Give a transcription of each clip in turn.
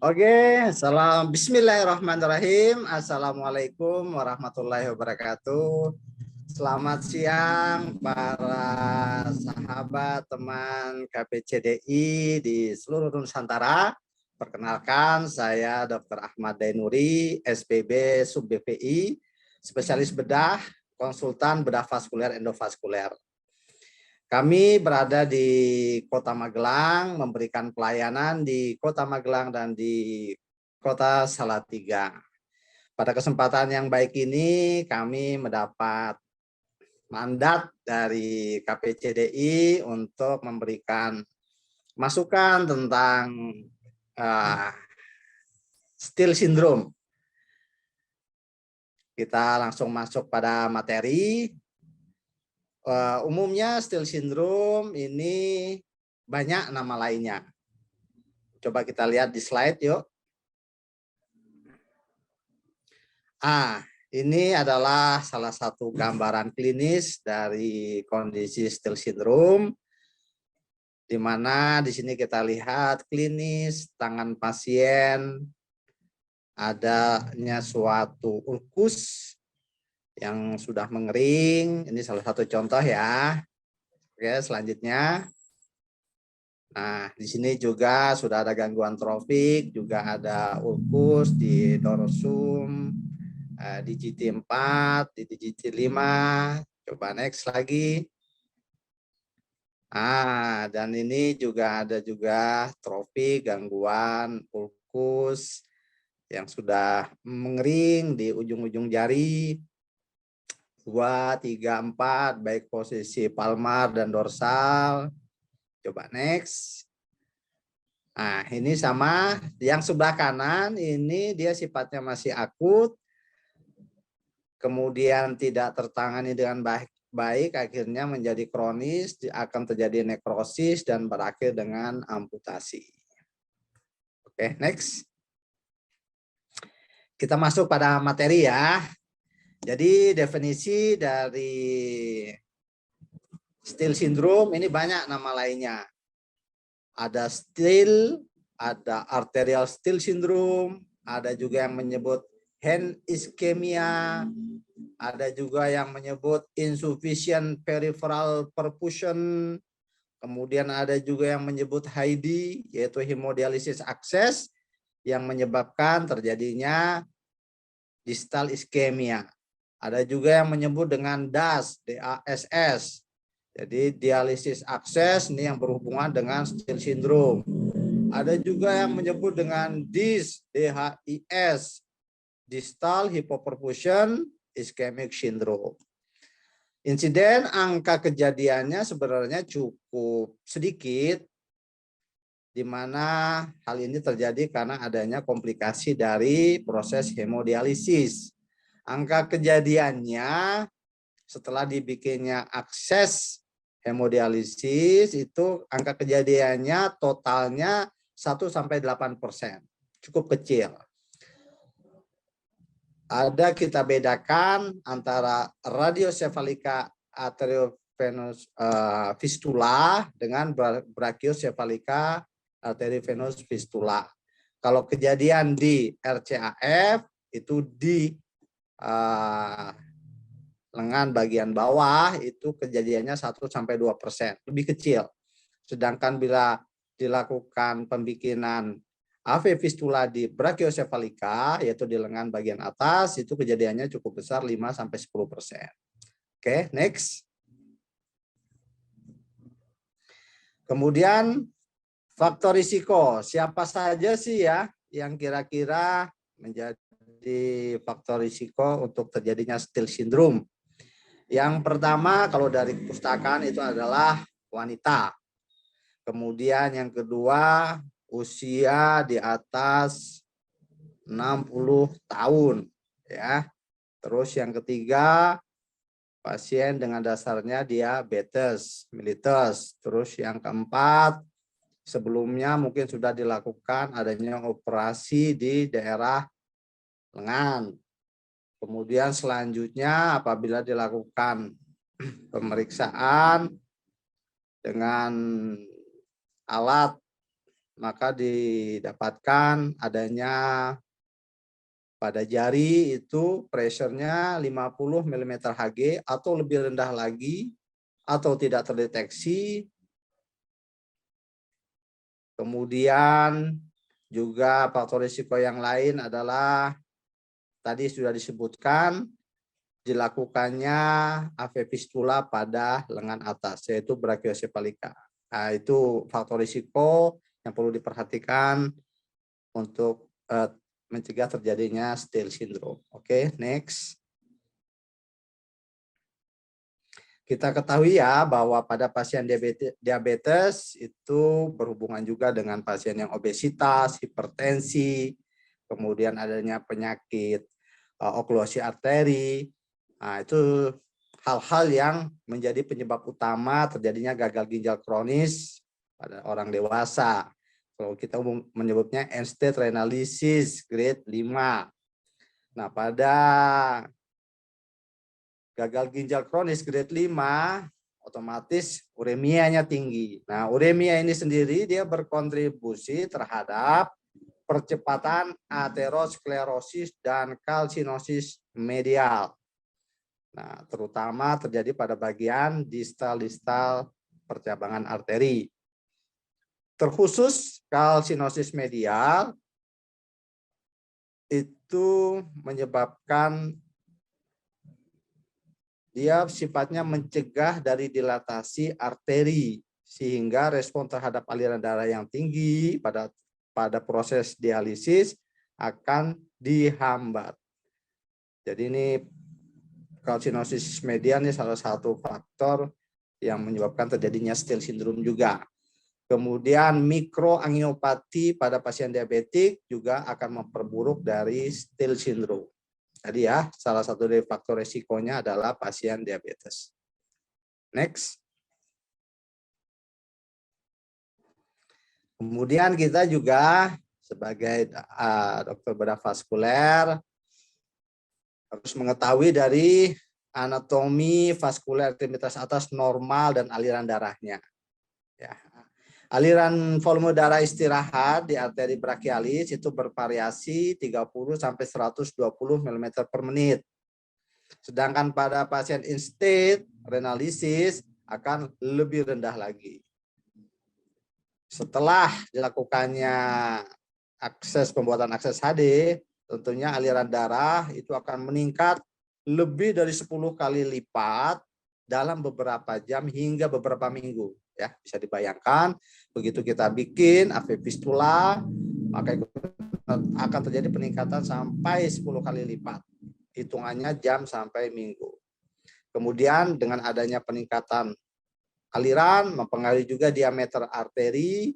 Oke, salam Bismillahirrahmanirrahim. Assalamualaikum warahmatullahi wabarakatuh. Selamat siang para sahabat teman KPCDI di seluruh Nusantara. Perkenalkan, saya Dr. Ahmad Dainuri, SPB Sub BPI, spesialis bedah, konsultan bedah vaskuler endovaskuler. Kami berada di Kota Magelang, memberikan pelayanan di Kota Magelang dan di Kota Salatiga. Pada kesempatan yang baik ini, kami mendapat mandat dari KPCDI untuk memberikan masukan tentang Still Syndrome. Kita langsung masuk pada materi. Umumnya Still Syndrome ini banyak nama lainnya. Coba kita lihat di slide yuk. Ini adalah salah satu gambaran klinis dari kondisi Still Syndrome, di mana di sini kita lihat klinis tangan pasien adanya suatu ulkus yang sudah mengering. Ini salah satu contoh ya. Oke, selanjutnya. Nah, di sini juga sudah ada gangguan trofik, juga ada ulkus di dorsum, di GT4, di GT5. Coba next lagi. Dan ini juga ada juga trofik, gangguan ulkus yang sudah mengering di ujung-ujung jari. 2, 3, 4, baik posisi palmar dan dorsal. Coba next. Nah, ini sama yang sebelah kanan, ini dia sifatnya masih akut, kemudian tidak tertangani dengan baik, akhirnya menjadi kronis, akan terjadi nekrosis dan berakhir dengan amputasi. Oke, next. Kita masuk pada materi ya. Jadi definisi dari Still Syndrome ini banyak nama lainnya. Ada Still, ada arterial Still Syndrome, ada juga yang menyebut hand ischemia, ada juga yang menyebut insufficient peripheral perfusion, kemudian ada juga yang menyebut HID, yaitu hemodialisis access, yang menyebabkan terjadinya distal ischemia. Ada juga yang menyebut dengan DASS, DASS. Jadi dialisis akses ini yang berhubungan dengan Still Syndrome. Ada juga yang menyebut dengan DIS, DHIS, Distal Hypoperfusion Ischemic Syndrome. Insiden angka kejadiannya sebenarnya cukup sedikit, di mana hal ini terjadi karena adanya komplikasi dari proses hemodialisis. Angka kejadiannya setelah dibikinnya akses hemodialisis itu angka kejadiannya totalnya 1-8%. Cukup kecil. Ada kita bedakan antara radiosefalika arteriovenous fistula dengan brachiosefalika arteriovenous fistula. Kalau kejadian di RCAF itu di lengan bagian bawah itu kejadiannya 1-2%, lebih kecil. Sedangkan bila dilakukan pembikinan AV fistula di brachiosefalika, yaitu di lengan bagian atas, itu kejadiannya cukup besar, 5-10%. Oke, next. Kemudian faktor risiko, siapa saja sih ya yang kira-kira menjadi faktor risiko untuk terjadinya Still Syndrome? Yang pertama kalau dari perpustakaan itu adalah wanita. Kemudian yang kedua usia di atas 60 tahun ya. Terus yang ketiga pasien dengan dasarnya diabetes mellitus. Terus yang keempat sebelumnya mungkin sudah dilakukan adanya operasi di daerah lengan. Kemudian selanjutnya apabila dilakukan pemeriksaan dengan alat maka didapatkan adanya pada jari itu pressure-nya 50 mm Hg atau lebih rendah lagi atau tidak terdeteksi. Kemudian juga faktor risiko yang lain adalah tadi sudah disebutkan dilakukannya AV fistula pada lengan atas, yaitu brachiosephalika. Nah, itu faktor risiko yang perlu diperhatikan untuk mencegah terjadinya Still syndrome. Oke, next. Kita ketahui ya bahwa pada pasien diabetes itu berhubungan juga dengan pasien yang obesitas, hipertensi, kemudian adanya penyakit oklusi arteri. Nah, itu hal-hal yang menjadi penyebab utama terjadinya gagal ginjal kronis pada orang dewasa. Kalau kita menyebutnya end-stage renal disease grade 5. Nah, pada gagal ginjal kronis grade 5, otomatis uremianya tinggi. Nah, uremia ini sendiri dia berkontribusi terhadap percepatan aterosklerosis dan kalsinosis medial. Nah, terutama terjadi pada bagian distal-distal percabangan arteri. Terkhusus kalsinosis medial itu menyebabkan dia sifatnya mencegah dari dilatasi arteri sehingga respon terhadap aliran darah yang tinggi pada proses dialisis akan dihambat. Jadi ini kalsinosis medial ini salah satu faktor yang menyebabkan terjadinya Still syndrome juga. Kemudian mikroangiopati pada pasien diabetik juga akan memperburuk dari Still syndrome. Tadi ya, salah satu dari faktor resikonya adalah pasien diabetes. Next. Kemudian kita juga sebagai dokter bedah vaskuler harus mengetahui dari anatomi vaskuler ekstremitas atas normal dan aliran darahnya. Ya. Aliran volume darah istirahat di arteri brachialis itu bervariasi 30 sampai 120 mm per menit. Sedangkan pada pasien in-state renal disease akan lebih rendah lagi. Setelah dilakukannya pembuatan akses HD, tentunya aliran darah itu akan meningkat lebih dari 10 kali lipat dalam beberapa jam hingga beberapa minggu. Ya, bisa dibayangkan begitu kita bikin AV fistula, maka akan terjadi peningkatan sampai 10 kali lipat. Hitungannya jam sampai minggu. Kemudian dengan adanya peningkatan aliran mempengaruhi juga diameter arteri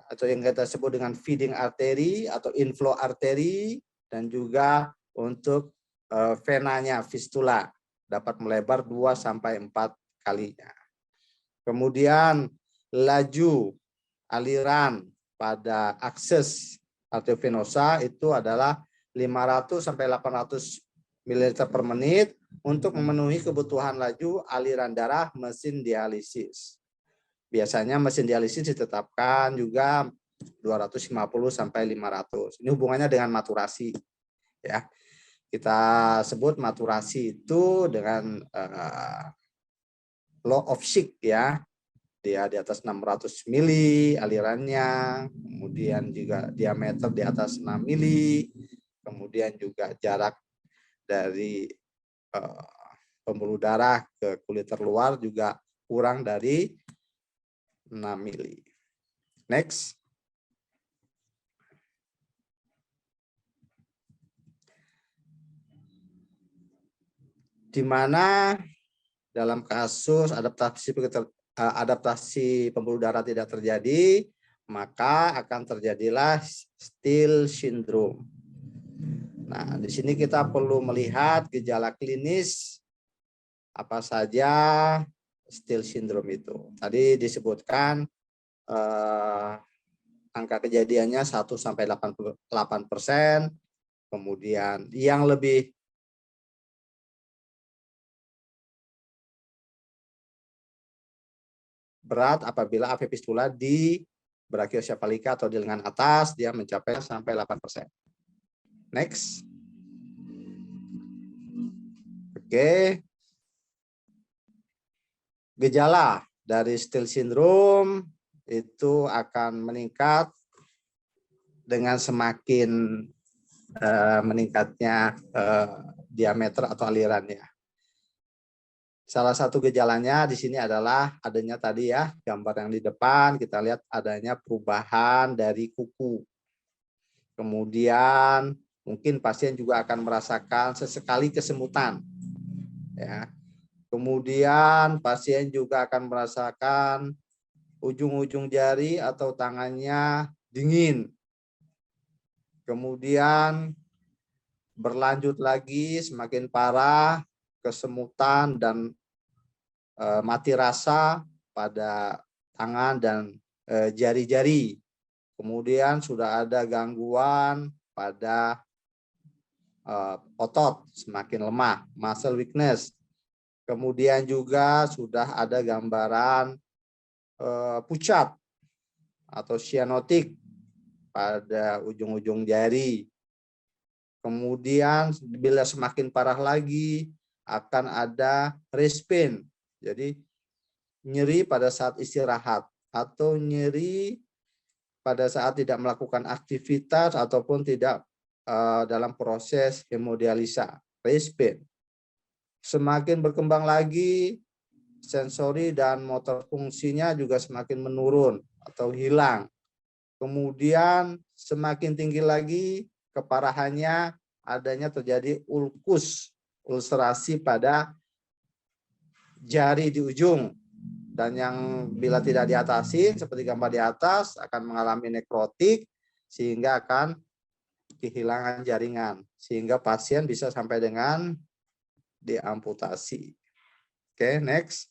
atau yang kita sebut dengan feeding arteri atau inflow arteri, dan juga untuk venanya fistula dapat melebar 2 sampai 4 kalinya. Kemudian laju aliran pada akses arteriovenosa itu adalah 500 sampai 800 ml per menit untuk memenuhi kebutuhan laju aliran darah mesin dialisis. Biasanya mesin dialisis ditetapkan juga 250 sampai 500. Ini hubungannya dengan maturasi, ya. Kita sebut maturasi itu dengan law of Schick, ya. Dia di atas 600 mili alirannya, kemudian juga diameter di atas 6 mili, kemudian juga jarak dari pembuluh darah ke kulit terluar juga kurang dari 6 mili. Next. Di mana dalam kasus adaptasi pembuluh darah tidak terjadi, maka akan terjadilah Still syndrome. Nah, di sini kita perlu melihat gejala klinis apa saja Still syndrome itu. Tadi disebutkan angka kejadiannya 1 sampai 8%. Kemudian yang lebih berat apabila AV fistula di brachiosephalika atau di lengan atas dia mencapai sampai 8%. Next. Oke. Gejala dari Still syndrome itu akan meningkat dengan semakin meningkatnya diameter atau alirannya. Salah satu gejalanya di sini adalah adanya tadi ya, gambar yang di depan kita lihat adanya perubahan dari kuku. Kemudian mungkin pasien juga akan merasakan sesekali kesemutan. Ya. Kemudian pasien juga akan merasakan ujung-ujung jari atau tangannya dingin. Kemudian berlanjut lagi semakin parah, kesemutan dan mati rasa pada tangan dan jari-jari. Kemudian sudah ada gangguan pada otot semakin lemah, muscle weakness. Kemudian juga sudah ada gambaran pucat atau cyanotic pada ujung-ujung jari. Kemudian bila semakin parah lagi akan ada wrist pain. Jadi nyeri pada saat istirahat atau nyeri pada saat tidak melakukan aktivitas ataupun tidak dalam proses hemodialisa, wrist pain. Semakin berkembang lagi, sensori dan motor fungsinya juga semakin menurun atau hilang. Kemudian semakin tinggi lagi keparahannya, adanya terjadi ulkus, ulcerasi pada jari di ujung. Dan yang bila tidak diatasi, seperti gambar di atas, akan mengalami nekrotik sehingga akan kehilangan jaringan. Sehingga pasien bisa sampai dengan diamputasi. Oke, next.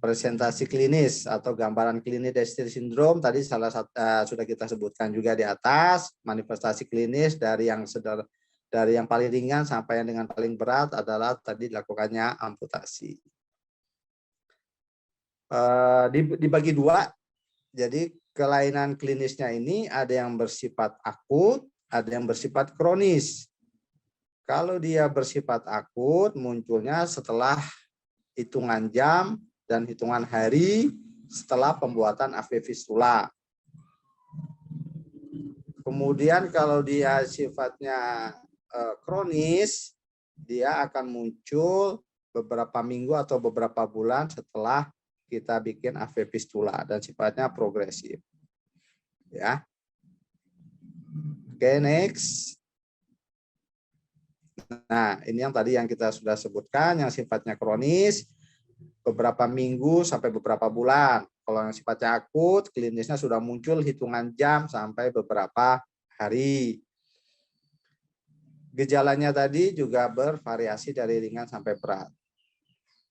Presentasi klinis atau gambaran klinis dari Still syndrome tadi salah satu sudah kita sebutkan juga di atas. Manifestasi klinis dari yang paling ringan sampai yang dengan paling berat adalah tadi dilakukannya amputasi. Dibagi dua, jadi kelainan klinisnya ini ada yang bersifat akut, ada yang bersifat kronis. Kalau dia bersifat akut, munculnya setelah hitungan jam dan hitungan hari setelah pembuatan AV fistula. Kemudian kalau dia sifatnya kronis, dia akan muncul beberapa minggu atau beberapa bulan setelah kita bikin AV fistula dan sifatnya progresif. Ya. Oke, next. Nah, ini yang tadi yang kita sudah sebutkan, yang sifatnya kronis, beberapa minggu sampai beberapa bulan. Kalau yang sifatnya akut, klinisnya sudah muncul hitungan jam sampai beberapa hari. Gejalanya tadi juga bervariasi dari ringan sampai berat.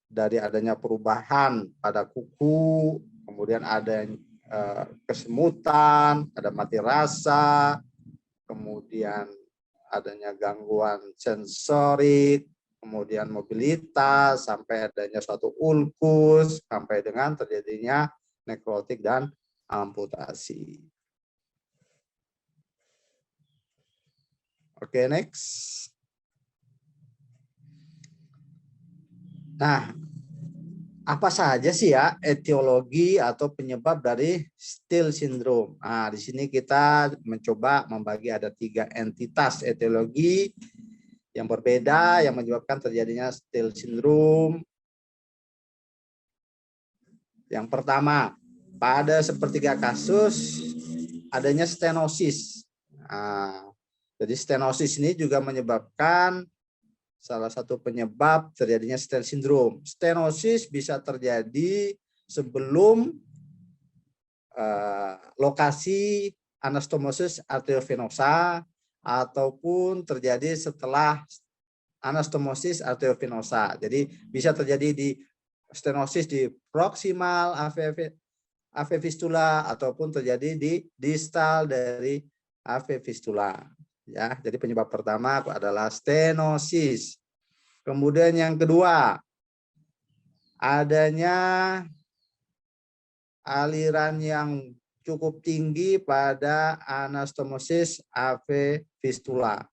Dari adanya perubahan pada kuku, kemudian ada kesemutan, ada mati rasa, kemudian adanya gangguan sensorik, kemudian mobilitas, sampai adanya suatu ulkus, sampai dengan terjadinya nekrotik dan amputasi. Oke, next. Nah, apa saja sih ya etiologi atau penyebab dari Still syndrome? Nah, di sini kita mencoba membagi ada 3 entitas etiologi yang berbeda yang menyebabkan terjadinya Still syndrome. Yang pertama, pada sepertiga kasus adanya stenosis. Nah, jadi stenosis ini juga menyebabkan salah satu penyebab terjadinya Still syndrome. Stenosis bisa terjadi sebelum lokasi anastomosis arteriovenosa ataupun terjadi setelah anastomosis arteriovenosa. Jadi bisa terjadi di stenosis di proksimal AV fistula ataupun terjadi di distal dari AV fistula. Ya, jadi penyebab pertama adalah stenosis. Kemudian yang kedua, adanya aliran yang cukup tinggi pada anastomosis AV fistula.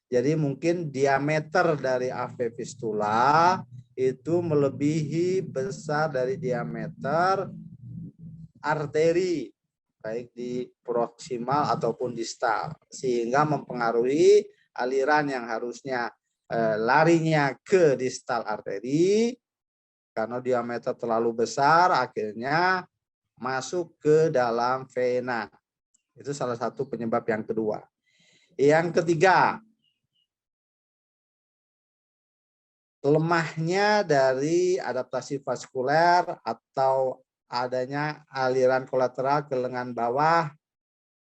Jadi mungkin diameter dari AV fistula itu melebihi besar dari diameter arteri, baik di proksimal ataupun distal, sehingga mempengaruhi aliran yang harusnya larinya ke distal arteri. Karena diameter terlalu besar, akhirnya masuk ke dalam vena. Itu salah satu penyebab yang kedua. Yang ketiga, lemahnya dari adaptasi vaskuler atau adanya aliran kolateral ke lengan bawah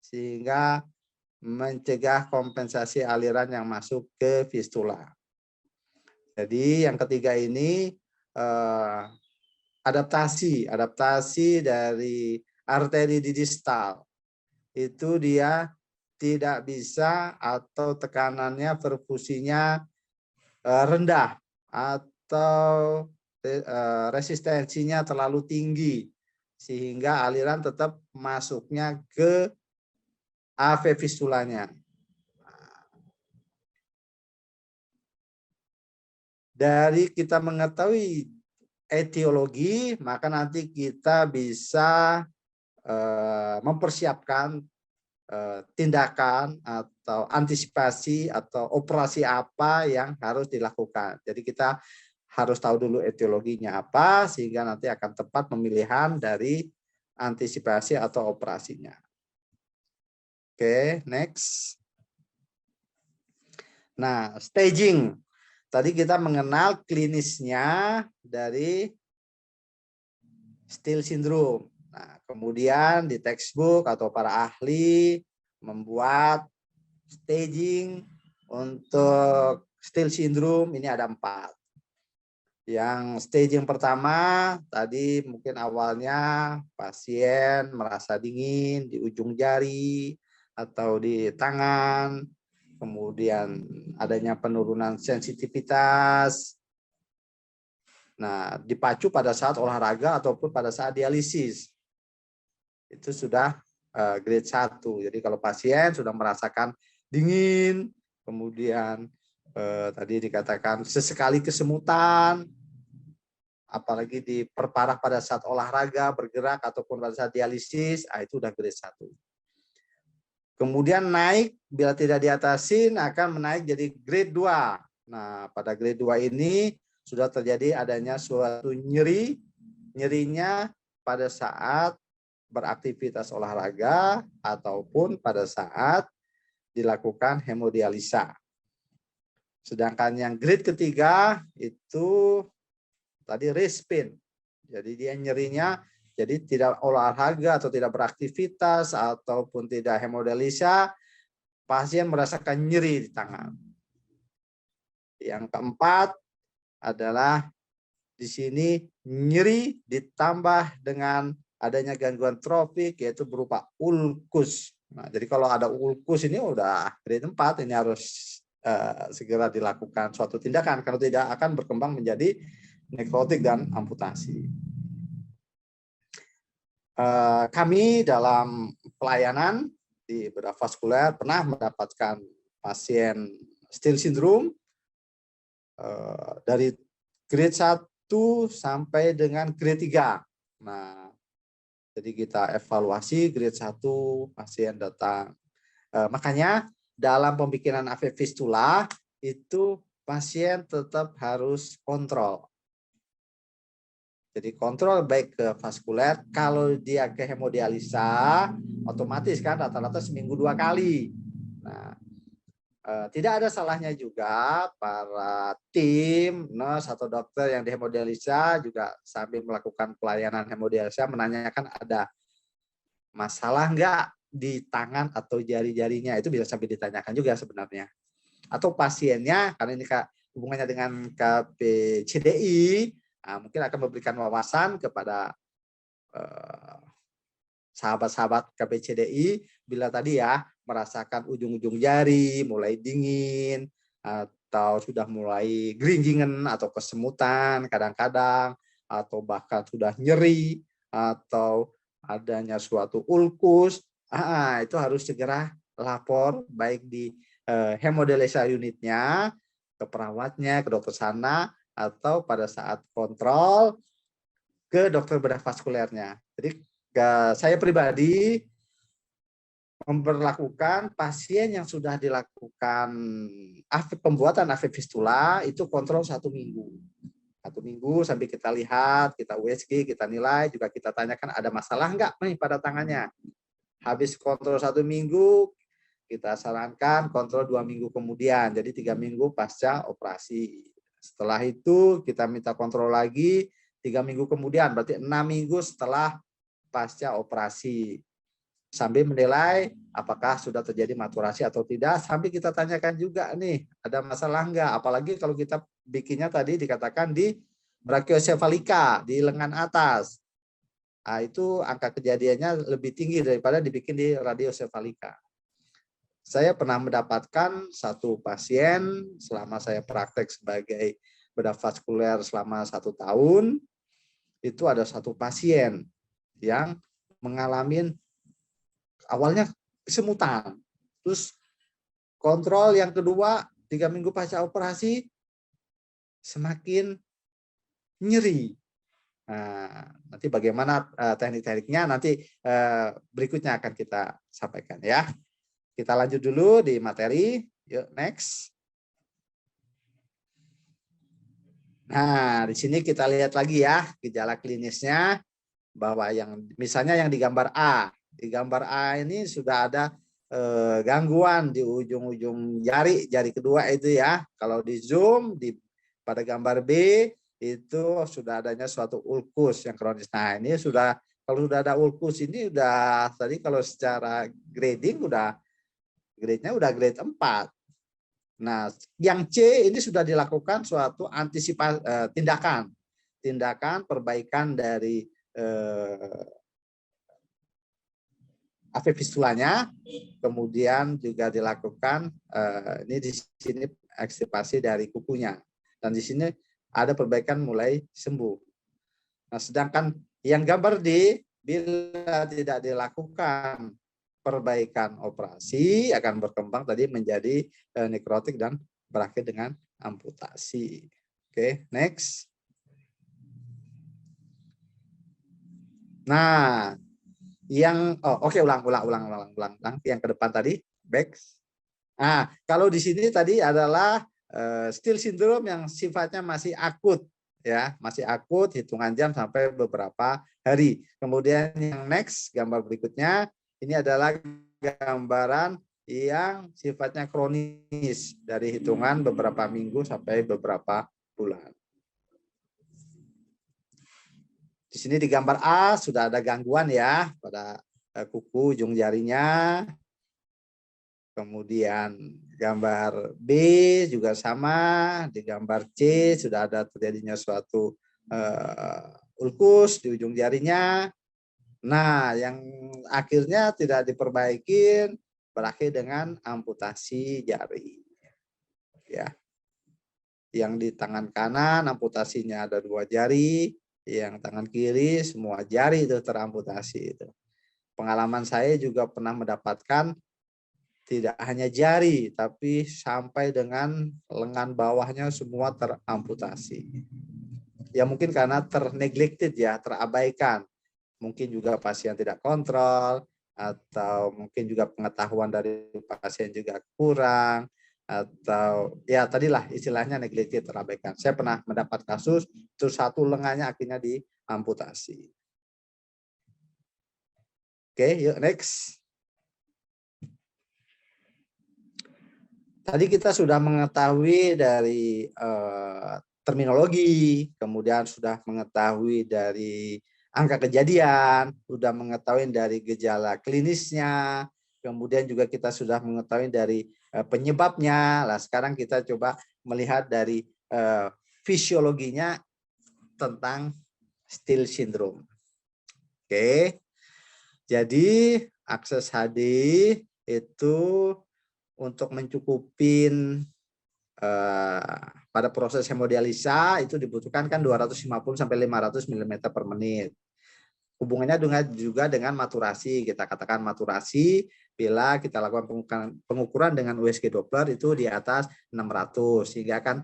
sehingga mencegah kompensasi aliran yang masuk ke fistula. Jadi yang ketiga ini adaptasi dari arteri di distal itu dia tidak bisa atau tekanannya perfusinya rendah atau resistensinya terlalu tinggi sehingga aliran tetap masuknya ke AV fistulanya. Dari kita mengetahui etiologi, maka nanti kita bisa mempersiapkan tindakan atau antisipasi atau operasi apa yang harus dilakukan. Jadi kita harus tahu dulu etiologinya apa sehingga nanti akan tepat pemilihan dari antisipasi atau operasinya. Oke, next. Nah, staging. Tadi kita mengenal klinisnya dari Still syndrome. Nah, kemudian di textbook atau para ahli membuat staging untuk Still syndrome ini ada 4. Yang staging pertama tadi mungkin awalnya pasien merasa dingin di ujung jari atau di tangan, kemudian adanya penurunan sensitivitas. Nah, dipacu pada saat olahraga ataupun pada saat dialisis. Itu sudah grade 1. Jadi kalau pasien sudah merasakan dingin, kemudian tadi dikatakan sesekali kesemutan, apalagi diperparah pada saat olahraga, bergerak, ataupun pada saat dialisis, itu udah grade 1. Kemudian naik, bila tidak diatasin akan menaik jadi grade 2. Nah, pada grade 2 ini sudah terjadi adanya suatu nyerinya pada saat beraktivitas olahraga ataupun pada saat dilakukan hemodialisa. Sedangkan yang grade ketiga itu tadi rest pain. Jadi dia nyerinya jadi tidak olahraga atau tidak beraktivitas ataupun tidak hemodialisa, pasien merasakan nyeri di tangan. Yang keempat adalah di sini nyeri ditambah dengan adanya gangguan tropik yaitu berupa ulkus. Nah, jadi kalau ada ulkus ini udah grade 4, ini harus segera dilakukan suatu tindakan, kalau tidak akan berkembang menjadi nekrotik dan amputasi. Kami dalam pelayanan di bedah vaskuler pernah mendapatkan pasien Still syndrome dari grade 1 sampai dengan grade 3. Nah, jadi kita evaluasi grade 1 pasien datang. Makanya dalam pembikinan AV fistula itu pasien tetap harus kontrol. Jadi kontrol baik ke vaskuler, kalau dia ke hemodialisa, otomatis kan rata-rata seminggu 2 kali. Nah, tidak ada salahnya juga para tim, nurse atau dokter yang di hemodialisa juga sambil melakukan pelayanan hemodialisa menanyakan ada masalah enggak di tangan atau jari-jarinya, itu bisa sambil ditanyakan juga sebenarnya. Atau pasiennya, karena ini hubungannya dengan KPCDI, mungkin akan memberikan wawasan kepada sahabat-sahabat KPCDI bila tadi ya merasakan ujung-ujung jari mulai dingin, atau sudah mulai geringgingan atau kesemutan kadang-kadang, atau bahkan sudah nyeri, atau adanya suatu ulkus, itu harus segera lapor baik di hemodialisa unitnya, ke perawatnya, ke dokter sana, atau pada saat kontrol ke dokter bedah vaskulernya. Jadi saya pribadi memperlakukan pasien yang sudah dilakukan pembuatan AV fistula itu kontrol 1 minggu. 1 minggu sampai kita lihat, kita USG, kita nilai, juga kita tanyakan ada masalah enggak nih pada tangannya. Habis kontrol 1 minggu, kita sarankan kontrol 2 minggu kemudian, jadi 3 minggu pasca operasi. Setelah itu kita minta kontrol lagi 3 minggu kemudian, berarti 6 minggu setelah pasca operasi. Sambil menilai apakah sudah terjadi maturasi atau tidak, sambil kita tanyakan juga nih, ada masalah enggak? Apalagi kalau kita bikinnya tadi dikatakan di brachiosephalika, di lengan atas. Nah, itu angka kejadiannya lebih tinggi daripada dibikin di radiosephalika. Saya pernah mendapatkan satu pasien selama saya praktek sebagai bedah vaskuler selama 1 tahun, itu ada satu pasien yang mengalami awalnya kesemutan, terus kontrol yang kedua 3 minggu pasca operasi semakin nyeri. Nah, nanti bagaimana teknik-tekniknya nanti berikutnya akan kita sampaikan ya. Kita lanjut dulu di materi. Yuk, next. Nah, di sini kita lihat lagi ya gejala klinisnya, bahwa yang misalnya yang di gambar A. Di gambar A ini sudah ada gangguan di ujung-ujung jari kedua itu ya. Kalau di zoom pada gambar B itu sudah adanya suatu ulkus yang kronis. Nah, ini sudah, kalau sudah ada ulkus ini udah tadi kalau secara grading grade-nya udah grade 4. Nah, yang C ini sudah dilakukan suatu antisipasi tindakan perbaikan dari AV fistulanya, kemudian juga dilakukan ini di sini ekstirpasi dari kukunya, dan di sini ada perbaikan mulai sembuh. Nah, sedangkan yang gambar D, bila tidak dilakukan perbaikan operasi akan berkembang tadi menjadi nekrotik dan berakhir dengan amputasi. Oke, next. Nah, ulang yang ke depan tadi, back. Nah, kalau di sini tadi adalah Still syndrome yang sifatnya masih akut ya, masih akut hitungan jam sampai beberapa hari. Kemudian yang next, gambar berikutnya ini adalah gambaran yang sifatnya kronis dari hitungan beberapa minggu sampai beberapa bulan. Di sini di gambar A sudah ada gangguan ya pada kuku ujung jarinya. Kemudian gambar B juga sama, di gambar C sudah ada terjadinya suatu ulkus di ujung jarinya. Nah, yang akhirnya tidak diperbaikin berakhir dengan amputasi jari. Ya. Yang di tangan kanan amputasinya ada 2 jari, yang tangan kiri semua jari itu teramputasi itu. Pengalaman saya juga pernah mendapatkan tidak hanya jari, tapi sampai dengan lengan bawahnya semua teramputasi. Ya mungkin karena terneglected ya, terabaikan. Mungkin juga pasien tidak kontrol, atau mungkin juga pengetahuan dari pasien juga kurang, atau ya tadilah istilahnya neglected, terabaikan. Saya pernah mendapat kasus, terus satu lengannya akhirnya diamputasi. Oke, yuk next. Tadi kita sudah mengetahui dari terminologi, kemudian sudah mengetahui dari angka kejadian, sudah mengetahui dari gejala klinisnya, kemudian juga kita sudah mengetahui dari penyebabnya. Nah, sekarang kita coba melihat dari fisiologinya tentang Still syndrome. Oke, jadi akses HD itu untuk mencukupin pada proses hemodialisa itu dibutuhkan kan 250 sampai 500 mm per menit. Hubungannya juga dengan maturasi. Kita katakan maturasi bila kita lakukan pengukuran dengan USG Doppler itu di atas 600 sehingga akan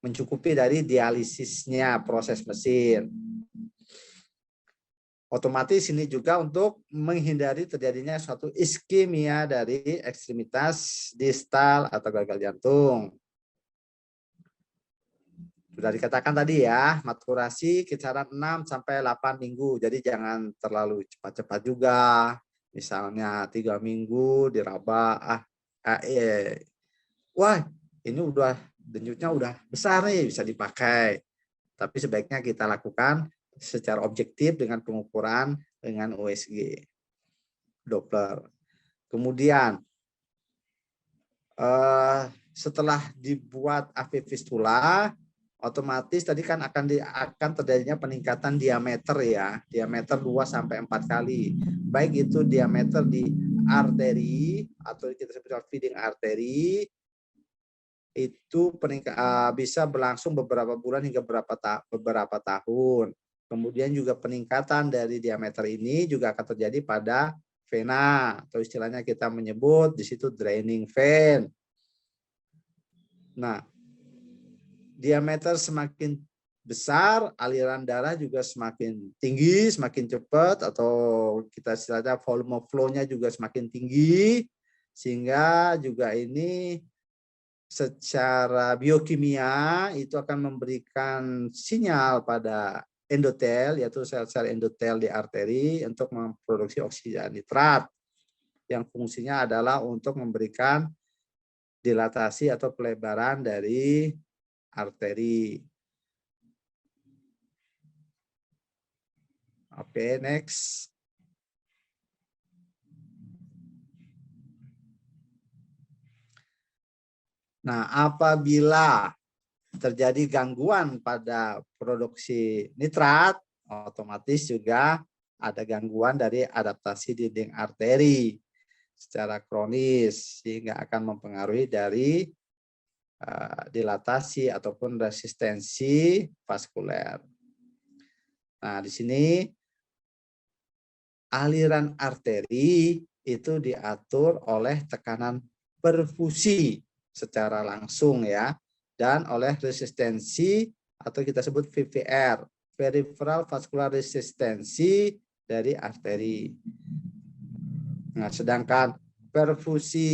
mencukupi dari dialisisnya proses mesin. Otomatis ini juga untuk menghindari terjadinya suatu iskemia dari ekstremitas distal atau gagal jantung. Sudah dikatakan tadi ya, maturasi kisaran 6 sampai 8 minggu. Jadi jangan terlalu cepat-cepat juga. Misalnya 3 minggu diraba, wah ini udah denyutnya udah besar nih, bisa dipakai. Tapi sebaiknya kita lakukan secara objektif dengan pengukuran dengan USG Doppler. Kemudian setelah dibuat AV fistula, otomatis tadi kan akan terjadinya peningkatan diameter ya, diameter 2 sampai 4 kali. Baik itu diameter di arteri atau kita sebut feeding arteri itu bisa berlangsung beberapa bulan hingga beberapa tahun. Kemudian juga peningkatan dari diameter ini juga akan terjadi pada vena atau istilahnya kita menyebut di situ draining vein. Nah, diameter semakin besar, aliran darah juga semakin tinggi, semakin cepat, atau kita istilahnya volume flow-nya juga semakin tinggi, sehingga juga ini secara biokimia itu akan memberikan sinyal pada endotel, yaitu sel-sel endotel di arteri untuk memproduksi oksigen nitrat, yang fungsinya adalah untuk memberikan dilatasi atau pelebaran dari arteri. Oke, next. Nah, apabila terjadi gangguan pada produksi nitrat, otomatis juga ada gangguan dari adaptasi dinding arteri secara kronis, sehingga akan mempengaruhi dari dilatasi ataupun resistensi vaskuler. Nah, di sini aliran arteri itu diatur oleh tekanan perfusi secara langsung ya, dan oleh resistensi atau kita sebut VVR, peripheral vascular resistensi dari arteri. Nah, sedangkan perfusi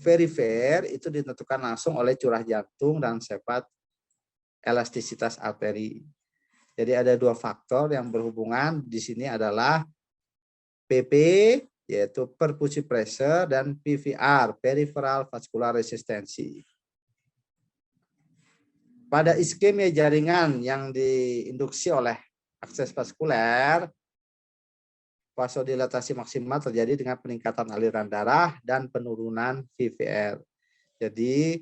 perifer itu ditentukan langsung oleh curah jantung dan sifat elastisitas arteri. Jadi ada dua faktor yang berhubungan di sini adalah PP, yaitu perfusi pressure, dan PVR, peripheral vascular resistency. Pada iskemia jaringan yang diinduksi oleh akses vaskuler, vasodilatasi maksimal terjadi dengan peningkatan aliran darah dan penurunan VVR. Jadi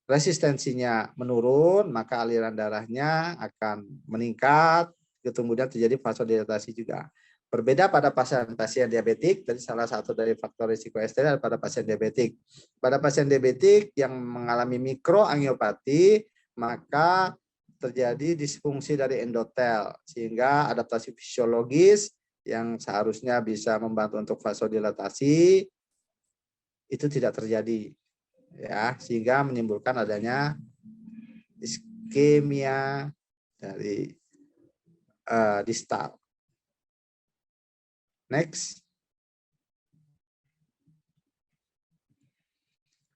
resistensinya menurun, maka aliran darahnya akan meningkat, kemudian terjadi vasodilatasi juga. Berbeda pada pasien-pasien diabetik, tadi salah satu dari faktor risiko ST pada pasien diabetik. Pada pasien diabetik yang mengalami mikroangiopati, maka terjadi disfungsi dari endotel, sehingga adaptasi fisiologis yang seharusnya bisa membantu untuk vasodilatasi itu tidak terjadi, ya, sehingga menimbulkan adanya iskemia dari distal. Next.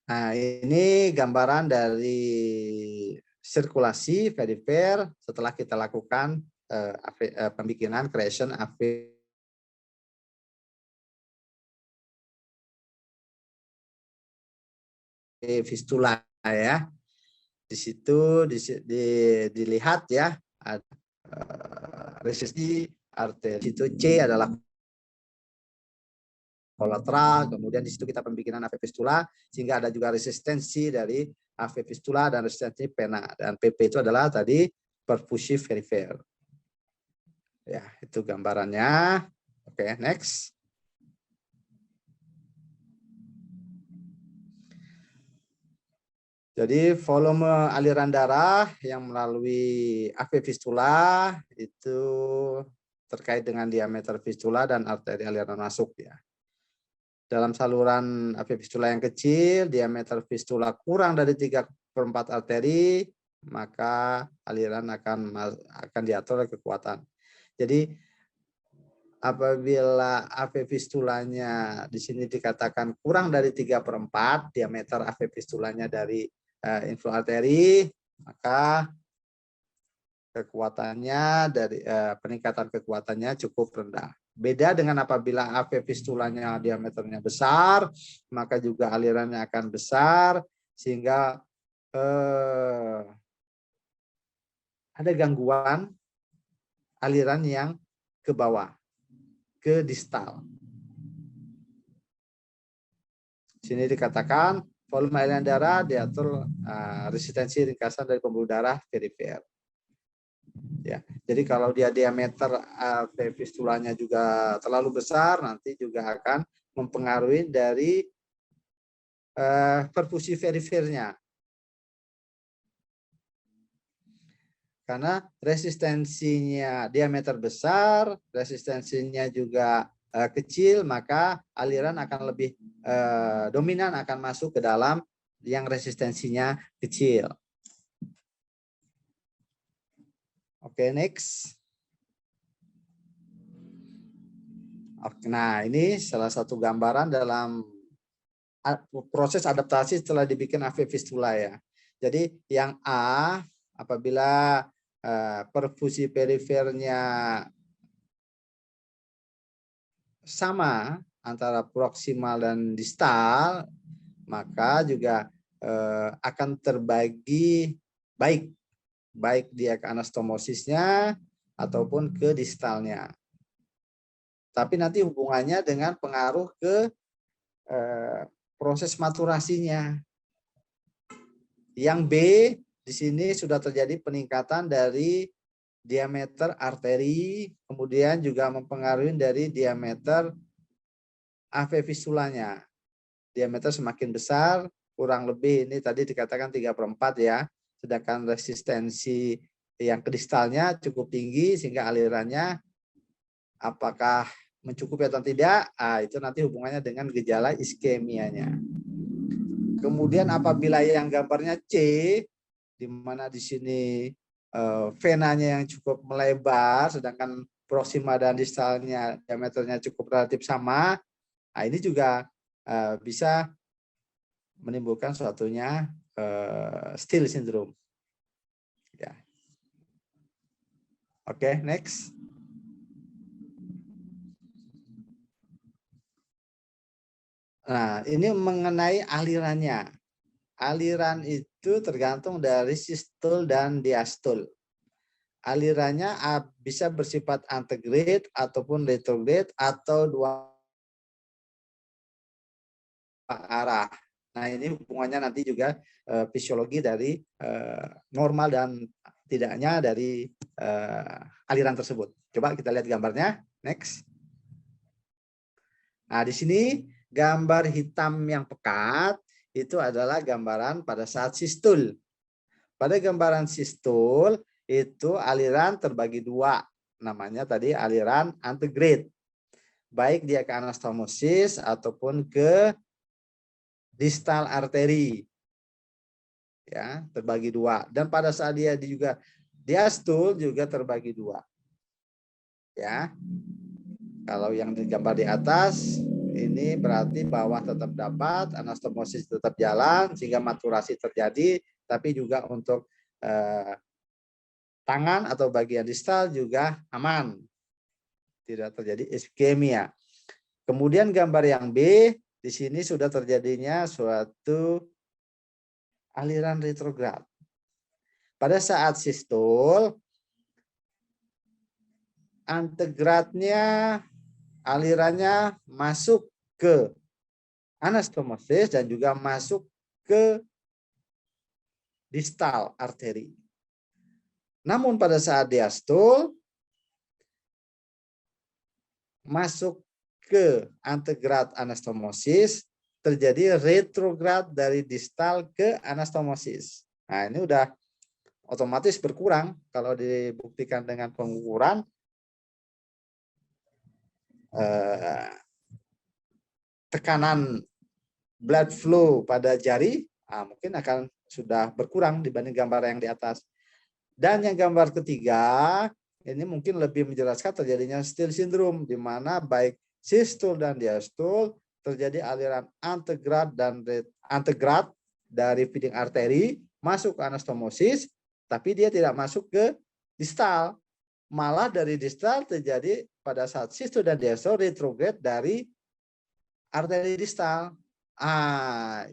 Nah, ini gambaran dari sirkulasi perifer setelah kita lakukan pembikinan creation AV fistula ya. Di situ dilihat ya, ada resistensi arteri. Itu C adalah kolateral, kemudian di situ kita pembikinan AV fistula, sehingga ada juga resistensi dari AV fistula dan resistensi pena, dan PP itu adalah tadi perfusi perifer. Ya, itu gambarannya. Oke, next. Jadi volume aliran darah yang melalui AV fistula itu terkait dengan diameter fistula dan arteri aliran masuk ya. Dalam saluran AV fistula yang kecil, diameter fistula kurang dari 3/4 arteri, maka aliran akan diatur oleh kekuatan. Jadi apabila AV fistulanya di sini dikatakan kurang dari 3/4 diameter AV fistulanya dari inflow arteri, maka kekuatannya dari peningkatan kekuatannya cukup rendah. Beda dengan apabila AV fistulanya diameternya besar, maka juga alirannya akan besar sehingga ada gangguan aliran yang ke bawah, ke distal. Sini dikatakan volume aliran darah diatur resistensi ringkasan dari pembuluh darah perifer. Ya, jadi kalau dia diameter fistulanya juga terlalu besar, nanti juga akan mempengaruhi dari perfusi perifernya. Karena resistensinya diameter besar, resistensinya juga kecil, maka aliran akan lebih dominan akan masuk ke dalam yang resistensinya kecil. Oke, next. Nah, ini salah satu gambaran dalam proses adaptasi setelah dibikin AV fistula ya. Jadi yang A, apabila perfusi perifernya sama antara proksimal dan distal, maka juga akan terbagi baik dia ke anastomosisnya ataupun ke distalnya. Tapi nanti hubungannya dengan pengaruh ke proses maturasinya. Yang B di sini sudah terjadi peningkatan dari diameter arteri, kemudian juga mempengaruhi dari diameter AV fistulanya. Diameter semakin besar, kurang lebih ini tadi dikatakan 3/4 ya, sedangkan resistensi yang ke distalnya cukup tinggi sehingga alirannya apakah mencukupi atau tidak, itu nanti hubungannya dengan gejala iskemianya. Kemudian apabila yang gambarnya C, di mana di sini venanya yang cukup melebar, sedangkan proksima dan distalnya diameternya cukup relatif sama, nah ini juga bisa menimbulkan suatunya Still syndrome. Ya. Oke, next. Nah, ini mengenai alirannya. Aliran itu tergantung dari sistol dan diastol. Alirannya bisa bersifat antegrade ataupun retrograde atau dua arah. Nah, ini hubungannya nanti juga fisiologi dari normal dan tidaknya dari aliran tersebut. Coba kita lihat gambarnya. Next. Nah, di sini gambar hitam yang pekat itu adalah gambaran pada saat sistul. Pada gambaran sistul itu aliran terbagi dua. Namanya tadi aliran antegrade. Baik dia ke anastomosis ataupun ke distal arteri. Ya, terbagi dua. Dan pada saat dia juga diastul juga terbagi dua. Ya. Kalau yang digambar di atas ini berarti bawah tetap dapat, anastomosis tetap jalan sehingga maturasi terjadi, tapi juga untuk tangan atau bagian distal juga aman. Tidak terjadi iskemia. Kemudian gambar yang B, di sini sudah terjadinya suatu aliran retrograd. Pada saat sistol, antegradnya alirannya masuk ke anastomosis dan juga masuk ke distal arteri. Namun pada saat diastol masuk ke antegrad anastomosis terjadi retrograd dari distal ke anastomosis. Nah, ini udah otomatis berkurang kalau dibuktikan dengan pengukuran tekanan blood flow pada jari, mungkin akan sudah berkurang dibanding gambar yang di atas. Dan yang gambar ketiga, ini mungkin lebih menjelaskan terjadinya Still syndrome, di mana baik sistol dan diastol terjadi aliran antegrad dan antegrad dari feeding arteri masuk ke anastomosis, tapi dia tidak masuk ke distal. Malah dari distal terjadi pada saat sistol dan diastol retrograde dari arteri distal.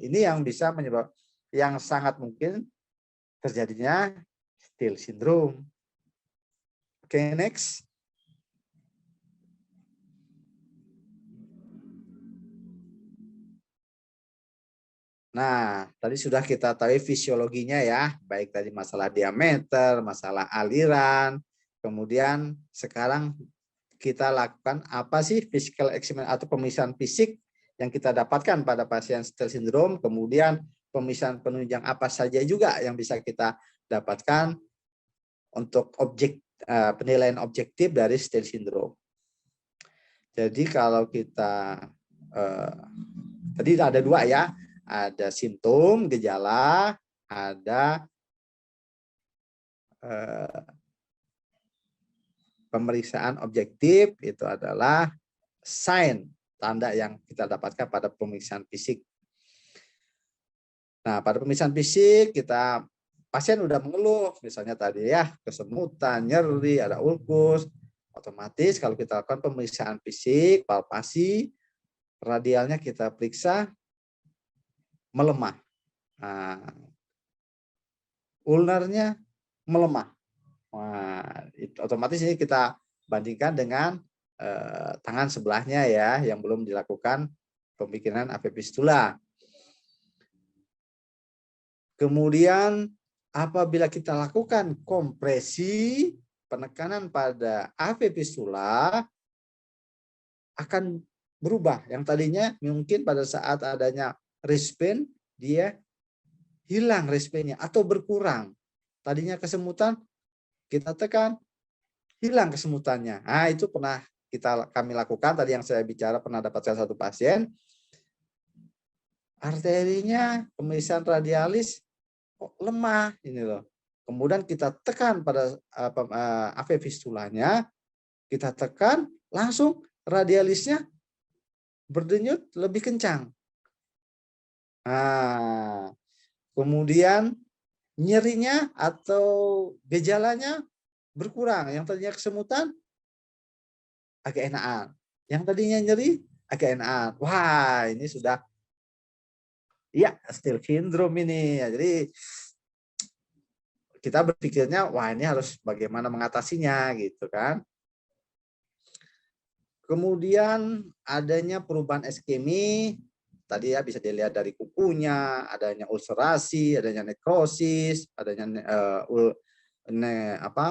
Ini yang bisa menyebabkan, yang sangat mungkin terjadinya Still syndrome. Oke, next. Nah, tadi sudah kita tahu fisiologinya ya, baik tadi masalah diameter, masalah aliran, kemudian sekarang kita lakukan apa sih physical examination atau pemeriksaan fisik yang kita dapatkan pada pasien Still syndrome, kemudian pemeriksaan penunjang apa saja juga yang bisa kita dapatkan untuk penilaian objektif dari Still syndrome. Jadi kalau kita tadi ada dua ya, ada simptom, gejala, ada pemeriksaan objektif, itu adalah sign, tanda yang kita dapatkan pada pemeriksaan fisik. Nah, pada pemeriksaan fisik pasien udah mengeluh, misalnya tadi ya, kesemutan, nyeri, ada ulkus, otomatis kalau kita lakukan pemeriksaan fisik, palpasi, radialnya kita periksa, melemah. Nah, ulnarnya melemah. Nah, otomatis ini kita bandingkan dengan tangan sebelahnya ya, yang belum dilakukan pembikinan AV fistula. Kemudian apabila kita lakukan kompresi, penekanan pada AV fistula akan berubah. Yang tadinya mungkin pada saat adanya rest pain, dia hilang rest pain-nya atau berkurang. Tadinya kesemutan, kita tekan, hilang kesemutannya. Nah, itu pernah kami lakukan, tadi yang saya bicara pernah dapatkan satu pasien, arterinya, pemeriksaan radialis, kok lemah ini loh. Kemudian kita tekan pada AV fistulanya, kita tekan, langsung radialisnya berdenyut lebih kencang. Nah, kemudian nyerinya atau gejalanya berkurang. Yang tadinya kesemutan agak enakan. Yang tadinya nyeri agak enakan. Wah, ini sudah ya Still syndrome ini. Jadi kita berpikirnya, wah ini harus bagaimana mengatasinya gitu kan. Kemudian adanya perubahan iskemi, tadi ya bisa dilihat dari kukunya, adanya ulcerasi, adanya nekrosis, adanya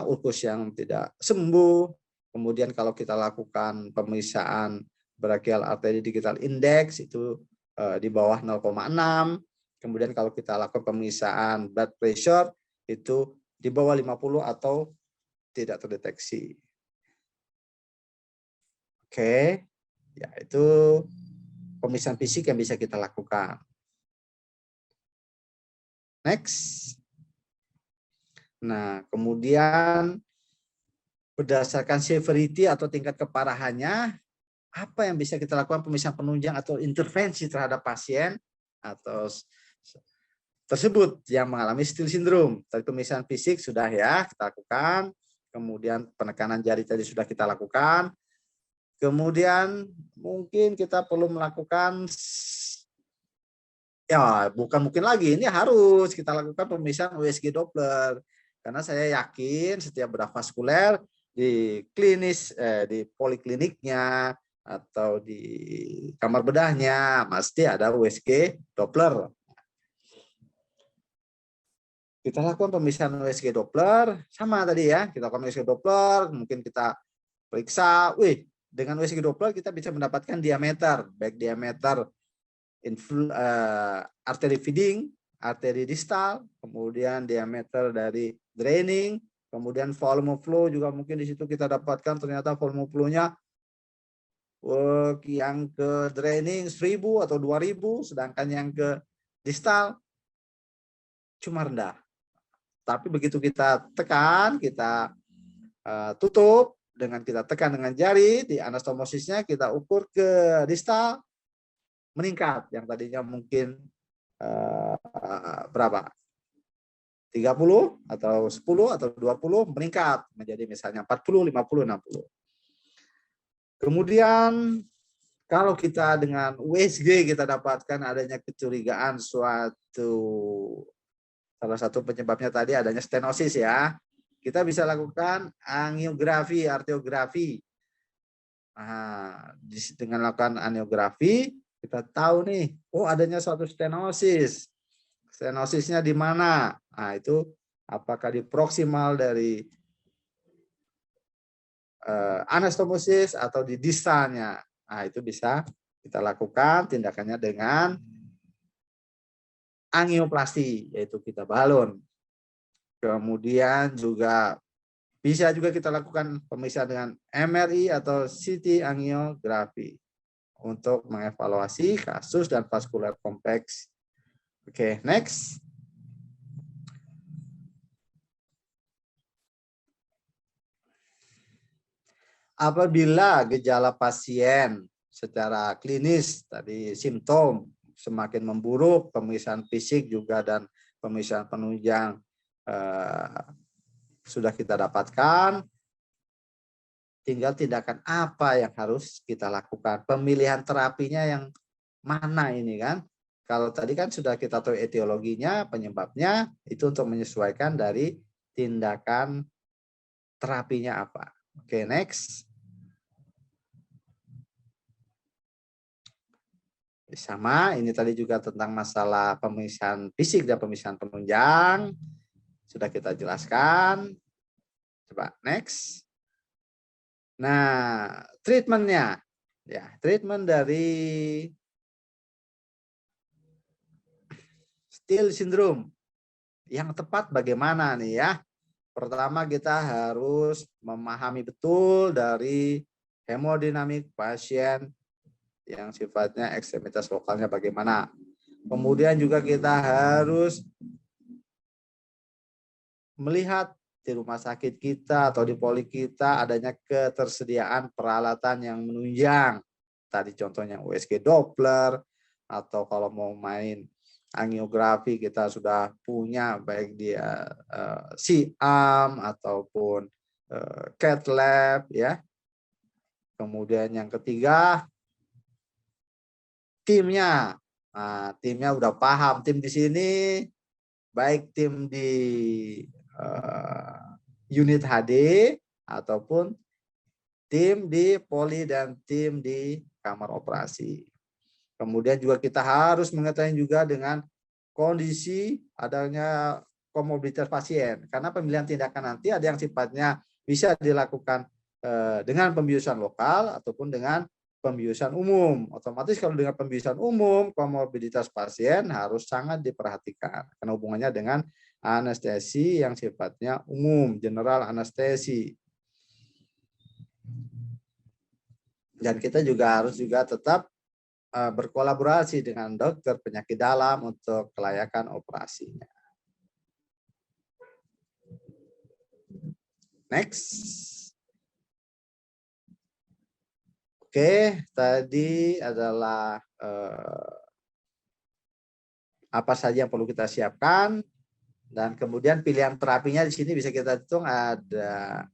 ulkus yang tidak sembuh. Kemudian kalau kita lakukan pemeriksaan brachial artery digital index itu di bawah 0,6. Kemudian kalau kita lakukan pemeriksaan blood pressure itu di bawah 50 atau tidak terdeteksi. Oke, ya itu pemeriksaan fisik yang bisa kita lakukan. Next. Nah, kemudian berdasarkan severity atau tingkat keparahannya, apa yang bisa kita lakukan pemeriksaan penunjang atau intervensi terhadap pasien atau tersebut yang mengalami Still syndrome. Tadi pemeriksaan fisik sudah ya kita lakukan, kemudian penekanan jari tadi sudah kita lakukan, kemudian mungkin kita perlu melakukan, ya bukan mungkin lagi, ini harus kita lakukan pemeriksaan USG Doppler, karena saya yakin setiap bedah vaskuler di klinis, di polikliniknya atau di kamar bedahnya pasti ada USG Doppler. Kita lakukan pemeriksaan USG Doppler, sama tadi ya, kita lakukan USG Doppler, mungkin kita periksa, dengan USG Doppler kita bisa mendapatkan diameter, baik diameter arteri feeding, arteri distal, kemudian diameter dari draining, kemudian volume flow juga mungkin di situ kita dapatkan ternyata volume flow-nya yang ke draining 1000 atau 2000, sedangkan yang ke distal cuma rendah. Tapi begitu kita tekan, kita tutup, dengan kita tekan dengan jari di anastomosisnya, kita ukur ke distal, meningkat. Yang tadinya mungkin berapa? 30 atau 10 atau 20 meningkat menjadi misalnya 40, 50, 60. Kemudian kalau kita dengan USG kita dapatkan adanya kecurigaan salah satu penyebabnya tadi adanya stenosis ya. Kita bisa lakukan angiografi, arteriografi. Nah, dengan lakukan angiografi kita tahu nih, oh adanya suatu stenosis. Stenosisnya di mana? Nah, itu apakah di proksimal dari anastomosis atau di distalnya. Nah, itu bisa kita lakukan tindakannya dengan angioplasti, yaitu kita balon. Kemudian juga bisa juga kita lakukan pemeriksaan dengan MRI atau CT angiografi untuk mengevaluasi kasus dan vaskular kompleks. Oke, next. Apabila gejala pasien secara klinis tadi simptom semakin memburuk, pemeriksaan fisik juga dan pemeriksaan penunjang sudah kita dapatkan, tinggal tindakan apa yang harus kita lakukan. Pemilihan terapinya yang mana ini kan? Kalau tadi kan sudah kita tahu etiologinya, penyebabnya, itu untuk menyesuaikan dari tindakan terapinya apa. Oke, next. Sama, ini tadi juga tentang masalah pemeriksaan fisik dan pemeriksaan penunjang. Sudah kita jelaskan. Coba, next. Nah, treatmentnya. Ya, treatment dari Still syndrome. Yang tepat bagaimana nih ya? Pertama kita harus memahami betul dari hemodinamik pasien yang sifatnya ekstremitas lokalnya bagaimana. Kemudian juga kita harus melihat di rumah sakit kita atau di poli kita adanya ketersediaan peralatan yang menunjang. Tadi contohnya USG Doppler, atau kalau mau main angiografi kita sudah punya baik dia SIAM ataupun cath lab ya. Kemudian yang ketiga timnya. Nah, timnya udah paham tim di sini, baik tim di unit HD ataupun tim di poli dan tim di kamar operasi. Kemudian juga kita harus mengetahui juga dengan kondisi adanya komorbiditas pasien. Karena pemilihan tindakan nanti ada yang sifatnya bisa dilakukan dengan pembiusan lokal ataupun dengan pembiusan umum. Otomatis kalau dengan pembiusan umum, komorbiditas pasien harus sangat diperhatikan. Karena hubungannya dengan anestesi yang sifatnya umum, general anestesi. Dan kita juga harus juga tetap berkolaborasi dengan dokter penyakit dalam untuk kelayakan operasinya. Next. Oke, tadi adalah apa saja yang perlu kita siapkan, dan kemudian pilihan terapinya di sini bisa kita hitung ada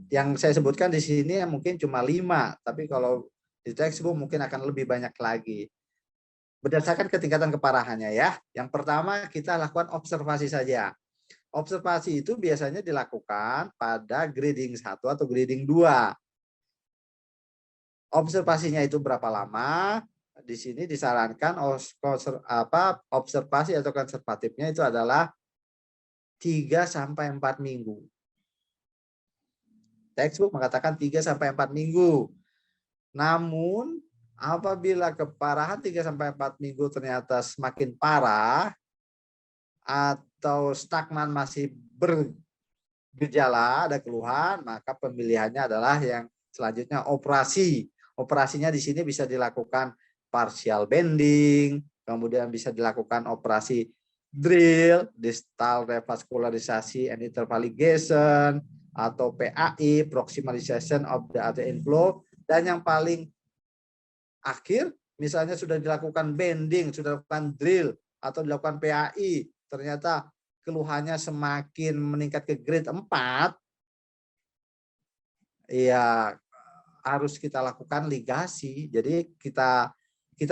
yang saya sebutkan di sini mungkin cuma 5, tapi kalau di textbook mungkin akan lebih banyak lagi. Berdasarkan ketingkatan keparahannya ya. Yang pertama kita lakukan observasi saja. Observasi itu biasanya dilakukan pada grading 1 atau grading 2. Observasinya itu berapa lama? Di sini disarankan observasi atau konservatifnya itu adalah 3-4 minggu. Textbook mengatakan 3-4 minggu. Namun Apabila keparahan 3-4 minggu ternyata semakin parah atau stagnan masih bergejala, ada keluhan, maka pemilihannya adalah yang selanjutnya operasi. Operasinya di sini bisa dilakukan partial bending, kemudian bisa dilakukan operasi drill, distal revaskularisasi and interval ligation, atau PAI, proximalization of the artery inflow, dan yang paling akhir misalnya sudah dilakukan bending, sudah dilakukan drill, atau dilakukan PAI, ternyata keluhannya semakin meningkat ke grade 4, ya harus kita lakukan ligasi. Jadi kita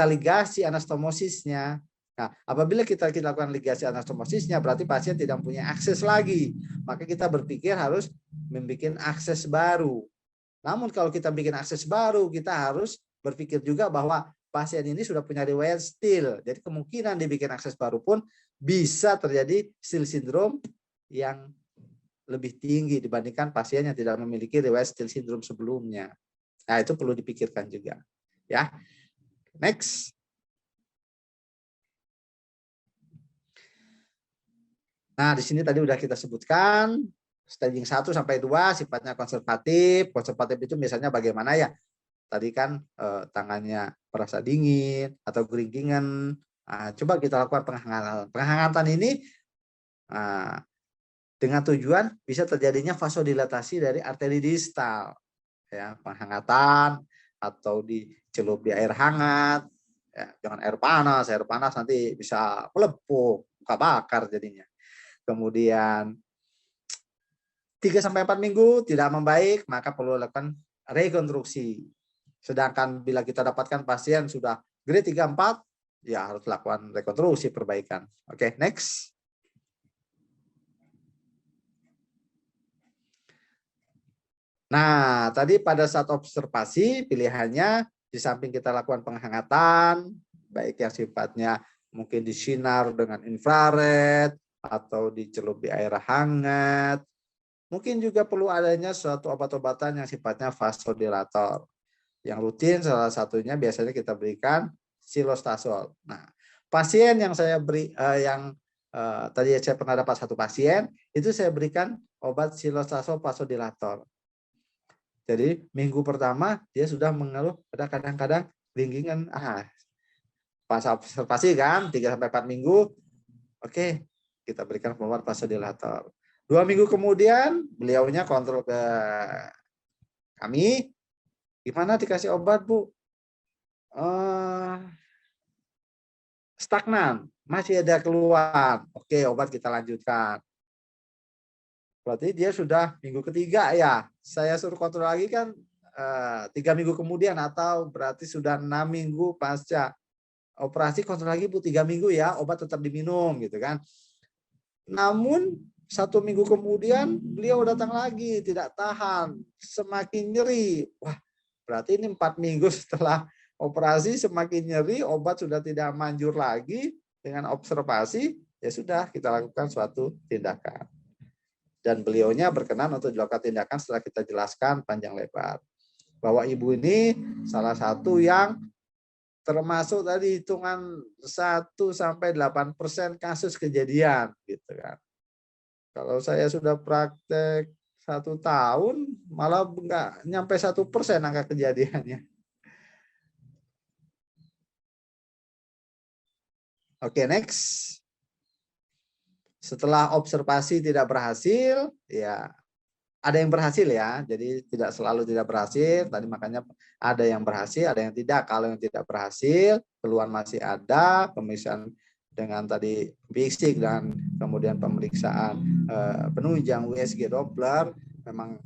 ligasi anastomosisnya. Nah, apabila kita lakukan ligasi anastomosisnya, berarti pasien tidak punya akses lagi. Maka kita berpikir harus membuat akses baru. Namun kalau kita bikin akses baru, kita harus berpikir juga bahwa pasien ini sudah punya riwayat STIL. Jadi kemungkinan dibikin akses baru pun bisa terjadi STIL syndrome yang lebih tinggi dibandingkan pasien yang tidak memiliki riwayat STIL syndrome sebelumnya. Nah, itu perlu dipikirkan juga. Ya. Next. Nah, di sini tadi udah kita sebutkan staging 1 sampai 2 sifatnya konservatif. Konservatif itu misalnya bagaimana ya? Tadi kan tangannya merasa dingin atau geringgingan. Nah, coba kita lakukan penghangatan. Penghangatan ini dengan tujuan bisa terjadinya vasodilatasi dari arteri distal. Ya, penghangatan atau dicelup di air hangat. Ya, jangan air panas nanti bisa melepuh, luka bakar jadinya. Kemudian 3-4 minggu tidak membaik, maka perlu lakukan rekonstruksi. Sedangkan bila kita dapatkan pasien sudah grade 3-4, ya harus lakukan rekonstruksi perbaikan. Oke, next. Nah, tadi pada saat observasi pilihannya di samping kita lakukan penghangatan, baik yang sifatnya mungkin disinar dengan infrared atau dicelup di air hangat, mungkin juga perlu adanya suatu obat-obatan yang sifatnya vasodilator. Yang rutin salah satunya biasanya kita berikan silostazol. Nah, pasien yang saya beri tadi saya pernah dapat satu pasien, itu saya berikan obat silostazol vasodilator. Jadi minggu pertama dia sudah mengeluh ada kadang-kadang geringgingan. Pas observasi kan 3-4 minggu, oke, kita berikan obat vasodilator. 2 minggu kemudian beliaunya kontrol ke kami, gimana dikasih obat Bu? Stagnan, masih ada keluhan. Oke, obat kita lanjutkan. Berarti dia sudah minggu ketiga ya. Saya suruh kontrol lagi kan 3 minggu kemudian atau berarti sudah 6 minggu pasca operasi, kontrol lagi Bu 3 minggu ya, obat tetap diminum gitu kan. Namun 1 minggu kemudian beliau datang lagi, tidak tahan, semakin nyeri. Wah, berarti ini 4 minggu setelah operasi semakin nyeri, obat sudah tidak manjur lagi. Dengan observasi, ya sudah kita lakukan suatu tindakan. Dan beliaunya berkenan untuk dilakukan tindakan setelah kita jelaskan panjang lebar. Bahwa ibu ini salah satu yang termasuk tadi hitungan 1-8% kasus kejadian gitu kan. Kalau saya sudah praktek 1 tahun malah nggak nyampe 1% angka kejadiannya. Oke, next. Setelah observasi tidak berhasil, ya ada yang berhasil ya. Jadi tidak selalu tidak berhasil. Tadi makanya ada yang berhasil, ada yang tidak. Kalau yang tidak berhasil, keluhan masih ada, pemeriksaan dengan tadi fisik dan kemudian pemeriksaan penunjang USG Doppler memang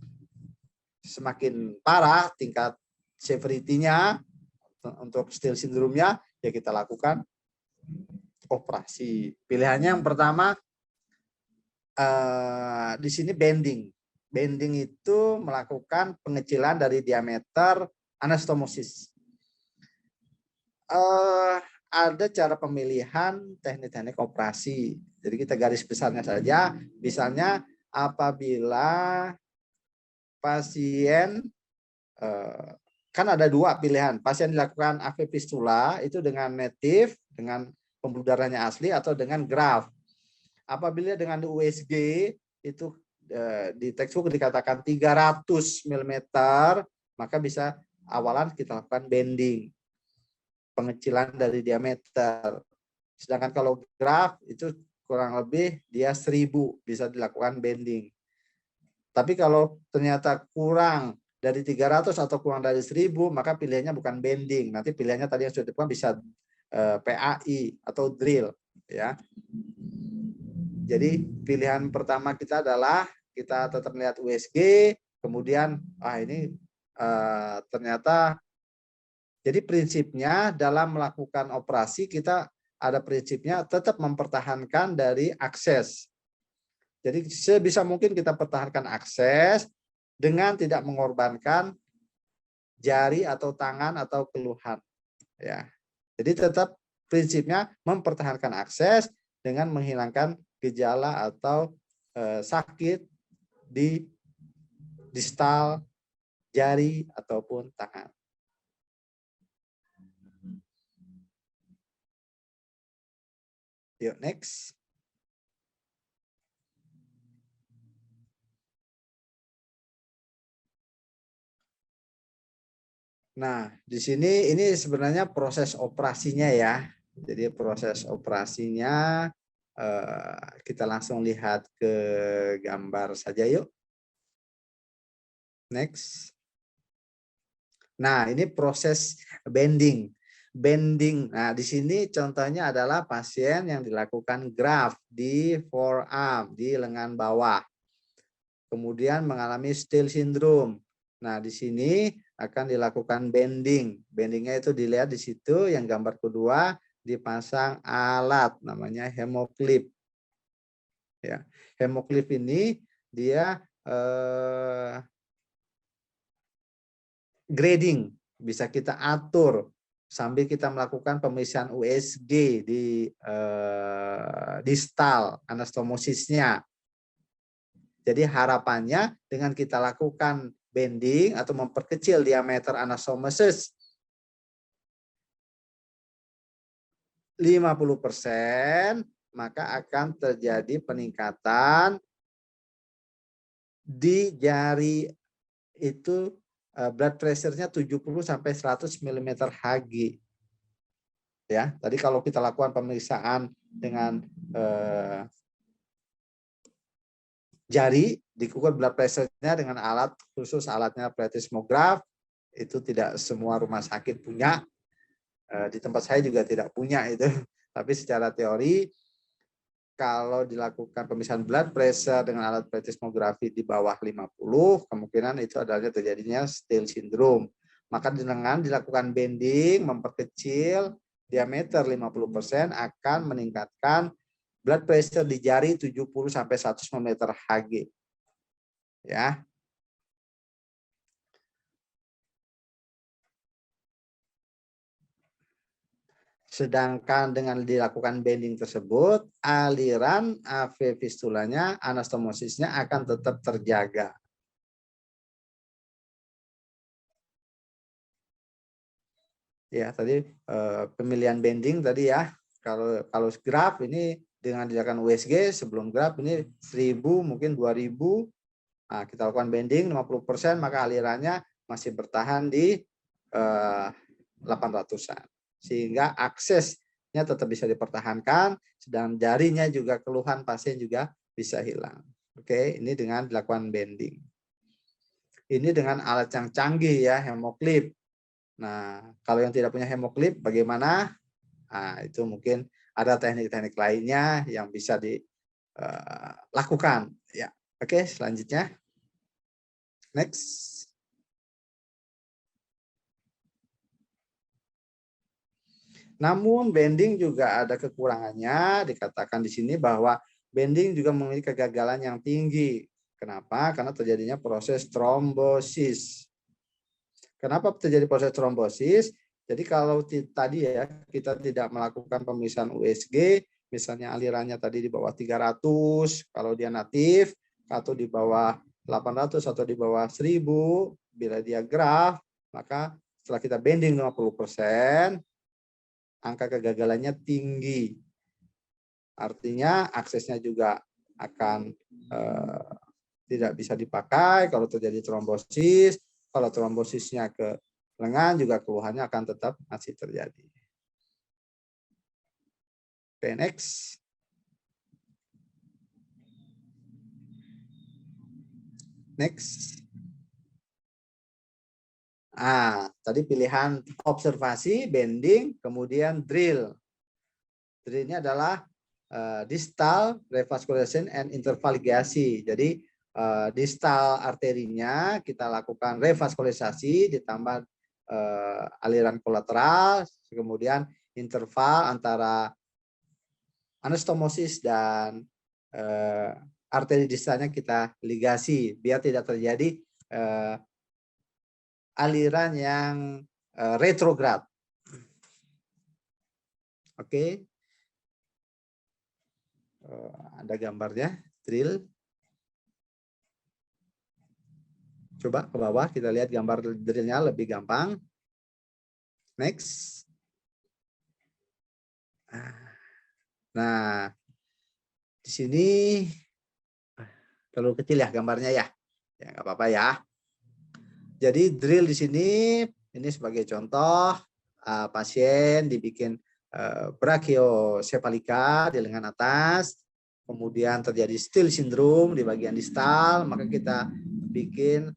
semakin parah tingkat severity-nya untuk STIL syndrome-nya, ya kita lakukan operasi. Pilihannya yang pertama di sini bending. Bending itu melakukan pengecilan dari diameter anastomosis. Ada cara pemilihan teknik-teknik operasi. Jadi kita garis besarnya saja. Misalnya apabila pasien kan ada dua pilihan. Pasien dilakukan AV fistula itu dengan native, dengan pembuluh darahnya asli, atau dengan graft. Apabila dengan USG itu di textbook dikatakan 300 mm, maka bisa awalan kita lakukan bending, pengecilan dari diameter. Sedangkan kalau graft itu kurang lebih dia 1000 bisa dilakukan bending. Tapi kalau ternyata kurang dari 300 atau kurang dari 1000, maka pilihannya bukan bending. Nanti pilihannya tadi yang sudah ditentukan bisa PAI atau drill, ya. Jadi pilihan pertama kita adalah kita tetap melihat USG, kemudian ini ternyata, jadi prinsipnya dalam melakukan operasi kita ada prinsipnya tetap mempertahankan dari akses. Jadi sebisa mungkin kita pertahankan akses dengan tidak mengorbankan jari atau tangan atau keluhan. Ya, jadi tetap prinsipnya mempertahankan akses dengan menghilangkan gejala atau sakit di distal jari ataupun tangan. Yuk, next. Nah, di sini ini sebenarnya proses operasinya ya. Jadi proses operasinya kita langsung lihat ke gambar saja yuk. Next. Nah, ini proses bending. Bending. Nah, di sini contohnya adalah pasien yang dilakukan graft di forearm, di lengan bawah. Kemudian mengalami Still syndrome. Nah, di sini akan dilakukan bending. Bendingnya itu dilihat di situ, yang gambar kedua dipasang alat namanya hemoclip. Ya, hemoclip ini dia grading, bisa kita atur sambil kita melakukan pemeriksaan USG di distal anastomosisnya. Jadi harapannya dengan kita lakukan bending atau memperkecil diameter anastomosis 50%, maka akan terjadi peningkatan di jari itu blood pressure-nya 70 sampai 100 mm Hg. Ya, tadi kalau kita lakukan pemeriksaan dengan jari, diukur blood pressure-nya dengan alat khusus, alatnya plethysmograph, itu tidak semua rumah sakit punya. Di tempat saya juga tidak punya itu. Tapi secara teori, kalau dilakukan pemeriksaan blood pressure dengan alat plethysmography di bawah 50, kemungkinan itu adalah terjadinya Still syndrome. Maka dengan dilakukan bending, memperkecil diameter 50% akan meningkatkan blood pressure di jari 70 sampai 100 mm Hg. Ya. Sedangkan dengan dilakukan bending tersebut, aliran AV fistulanya, anastomosisnya akan tetap terjaga. Ya, tadi pemilihan bending tadi ya. Kalau graf ini dengan dilakukan USG, sebelum graf ini 1000 mungkin 2000. Nah, kita lakukan bending 50%, maka alirannya masih bertahan di 800-an. Sehingga aksesnya tetap bisa dipertahankan, sedang jarinya juga, keluhan pasien juga bisa hilang. Oke, ini dengan dilakukan bending. Ini dengan alat yang canggih ya, hemoclip. Nah, kalau yang tidak punya hemoclip bagaimana? Nah, itu mungkin ada teknik-teknik lainnya yang bisa dilakukan. Ya, oke, selanjutnya. Next. Namun bending juga ada kekurangannya, dikatakan di sini bahwa bending juga memiliki kegagalan yang tinggi. Kenapa? Karena terjadinya proses trombosis. Kenapa terjadi proses trombosis? Jadi kalau tadi ya kita tidak melakukan pemeriksaan USG, misalnya alirannya tadi di bawah 300, kalau dia natif, atau di bawah 800 atau di bawah 1000, bila dia graf, maka setelah kita bending 50%, angka kegagalannya tinggi. Artinya aksesnya juga akan tidak bisa dipakai kalau terjadi trombosis. Kalau trombosisnya ke lengan juga keluhannya akan tetap masih terjadi. Oke, next. Next. Tadi pilihan observasi, bending, kemudian drill. Drillnya adalah distal revascularization and interval ligasi. Jadi distal arterinya kita lakukan revascularisasi ditambah aliran kolateral, kemudian interval antara anastomosis dan arteri distalnya kita ligasi biar tidak terjadi aliran yang retrograd. Oke. Ada gambarnya, drill. Coba ke bawah kita lihat gambar drillnya lebih gampang. Next. Nah, di sini terlalu kecil ya gambarnya ya. Ya nggak apa-apa ya. Jadi drill di sini ini sebagai contoh pasien dibikin brachiosepalika di lengan atas, kemudian terjadi Still syndrome di bagian distal, maka kita bikin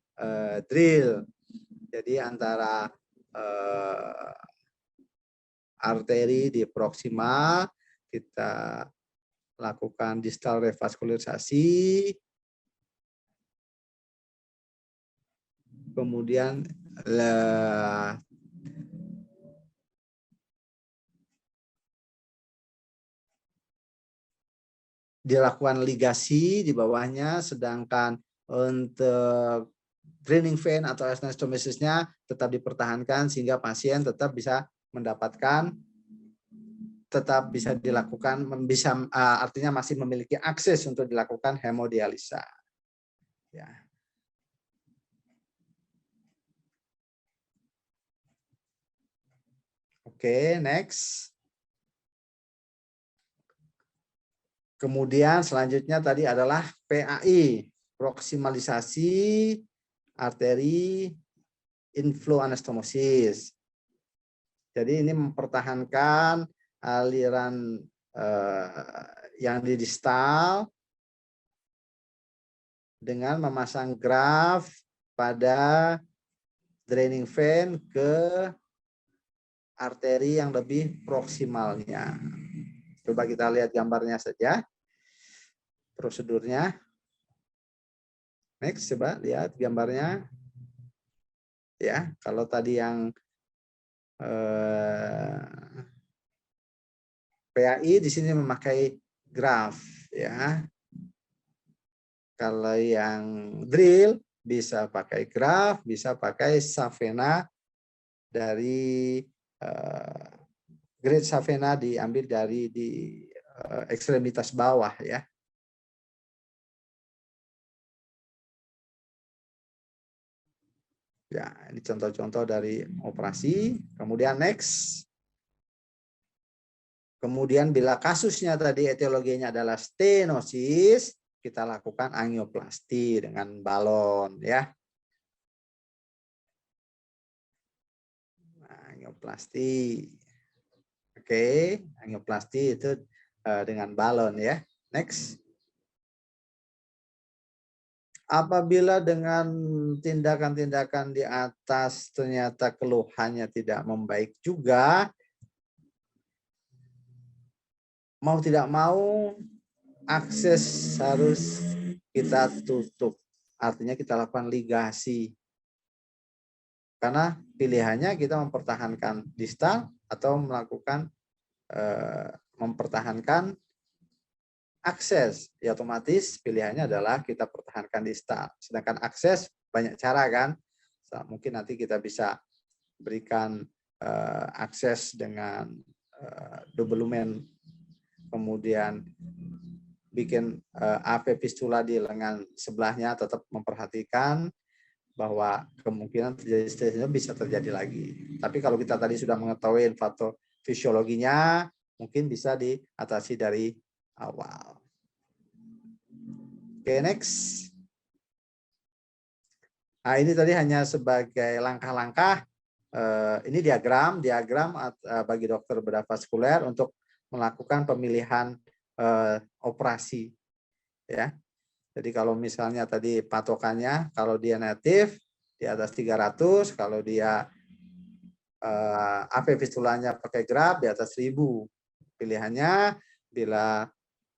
drill. Jadi antara arteri di proksimal kita lakukan distal revascularisasi, kemudian dilakukan ligasi di bawahnya, sedangkan untuk draining vein atau anastomosisnya tetap dipertahankan sehingga pasien tetap bisa mendapatkan, tetap bisa dilakukan, artinya masih memiliki akses untuk dilakukan hemodialisa. Ya. Oke, next. Kemudian selanjutnya tadi adalah PAI, proksimalisasi arteri inflow anastomosis. Jadi ini mempertahankan aliran yang di distal dengan memasang graf pada draining vein ke arteri yang lebih proksimalnya. Coba kita lihat gambarnya saja, prosedurnya. Next, coba lihat gambarnya. Ya, kalau tadi yang PAI di sini memakai graf, ya. Kalau yang drill bisa pakai graf, bisa pakai Savena dari grade Savena diambil dari di ekstremitas bawah ya. Ya, ini contoh-contoh dari operasi. Kemudian next. Kemudian bila kasusnya tadi etiologinya adalah stenosis, kita lakukan angioplasti dengan balon ya. Angioplasti. Oke, angioplasti itu dengan balon ya. Next. Apabila dengan tindakan-tindakan di atas ternyata keluhannya tidak membaik juga, mau tidak mau akses harus kita tutup. Artinya kita lakukan ligasi. Karena pilihannya kita mempertahankan distal atau melakukan mempertahankan akses, ya otomatis pilihannya adalah kita pertahankan distal. Sedangkan akses banyak cara kan. Mungkin nanti kita bisa berikan akses dengan double lumen, kemudian bikin AV fistula di lengan sebelahnya, tetap memperhatikan bahwa kemungkinan terjadi stage syndrome bisa terjadi lagi. Tapi kalau kita tadi sudah mengetahui faktor fisiologinya, mungkin bisa diatasi dari awal. Oke, next. Nah, ini tadi hanya sebagai langkah-langkah. Ini diagram bagi dokter bedah vaskuler untuk melakukan pemilihan operasi. Ya. Jadi kalau misalnya tadi patokannya, kalau dia native di atas 300, kalau dia AV fistulanya pakai grab di atas 1000. Pilihannya bila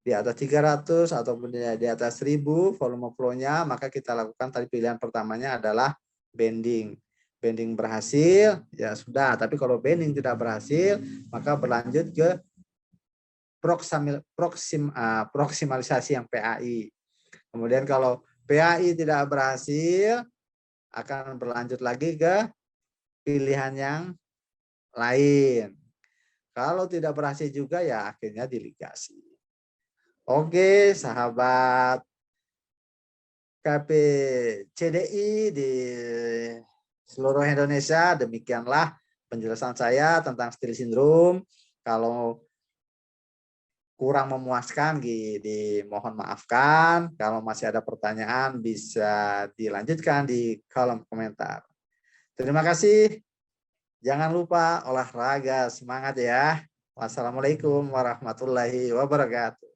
di atas 300 ataupun di atas 1000 volume flow-nya, maka kita lakukan tadi pilihan pertamanya adalah bending. Bending berhasil, ya sudah. Tapi kalau bending tidak berhasil, maka berlanjut ke proksimalisasi yang PAI. Kemudian kalau PAI tidak berhasil, akan berlanjut lagi ke pilihan yang lain. Kalau tidak berhasil juga, ya akhirnya diligasi. Oke, sahabat KPCDI di seluruh Indonesia, demikianlah penjelasan saya tentang Still syndrome. Kalau kurang memuaskan, dimohon maafkan. Kalau masih ada pertanyaan, bisa dilanjutkan di kolom komentar. Terima kasih. Jangan lupa olahraga, semangat ya. Wassalamualaikum warahmatullahi wabarakatuh.